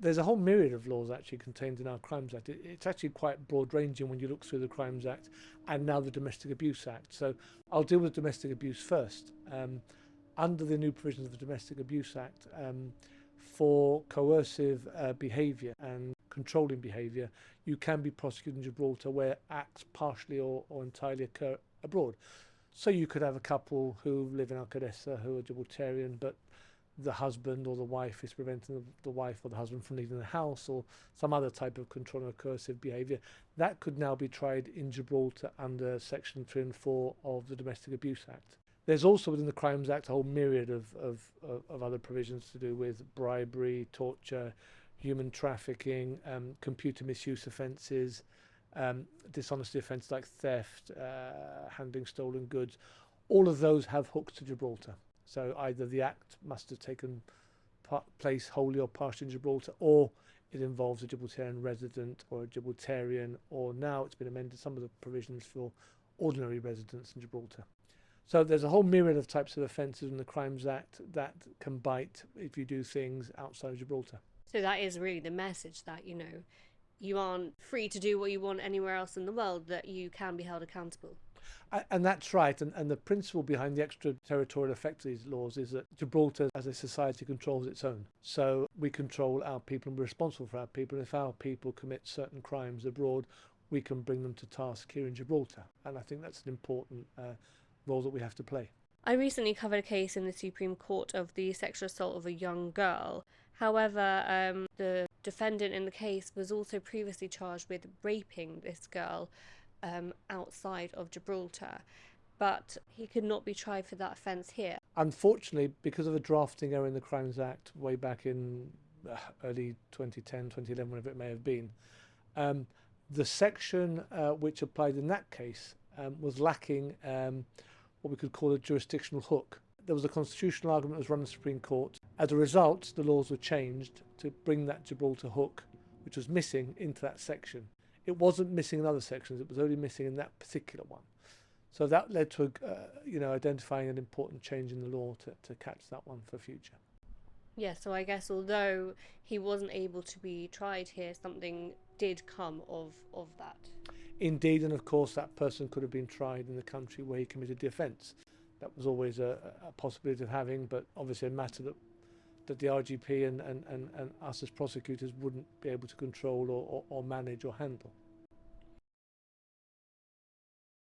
There's a whole myriad of laws actually contained in our Crimes Act. It's actually quite broad-ranging when you look through the Crimes Act and now the Domestic Abuse Act. So I'll deal with domestic abuse first. Under the new provisions of the Domestic Abuse Act, for coercive behaviour and controlling behaviour, you can be prosecuted in Gibraltar where acts partially or entirely occur abroad. So you could have a couple who live in Alcadessa who are Gibraltarian, but the husband or the wife is preventing the wife or the husband from leaving the house, or some other type of controlling or coercive behaviour. That could now be tried in Gibraltar under Section 3 and 4 of the Domestic Abuse Act. There's also within the Crimes Act a whole myriad of other provisions to do with bribery, torture, human trafficking, computer misuse offences, dishonesty offences like theft, handling stolen goods. All of those have hooks to Gibraltar. So either the act must have taken place wholly or partially in Gibraltar, or it involves a Gibraltarian resident or a Gibraltarian, or now it's been amended, some of the provisions for ordinary residents in Gibraltar. So there's a whole myriad of types of offences in the Crimes Act that can bite if you do things outside of Gibraltar. So that is really the message, that, you know, you aren't free to do what you want anywhere else in the world, that you can be held accountable. And that's right. And the principle behind the extraterritorial effect of these laws is that Gibraltar as a society controls its own. So we control our people and we're responsible for our people. And if our people commit certain crimes abroad, we can bring them to task here in Gibraltar. And I think that's an important role that we have to play. I recently covered a case in the Supreme Court of the sexual assault of a young girl. However, the defendant in the case was also previously charged with raping this girl outside of Gibraltar, but he could not be tried for that offence here. Unfortunately, because of a drafting error in the Crimes Act way back in early 2010, 2011, whatever it may have been, the section which applied in that case was lacking what we could call a jurisdictional hook. There was a constitutional argument that was run in the Supreme Court. As a result, the laws were changed to bring that Gibraltar hook, which was missing, into that section. It wasn't missing in other sections, it was only missing in that particular one. So that led to identifying an important change in the law to catch that one for future. Yeah, so I guess although he wasn't able to be tried here, something did come of that. Indeed, and of course that person could have been tried in the country where he committed the offence. That was always a possibility of having, but obviously a matter that the RGP and us as prosecutors wouldn't be able to control or manage or handle.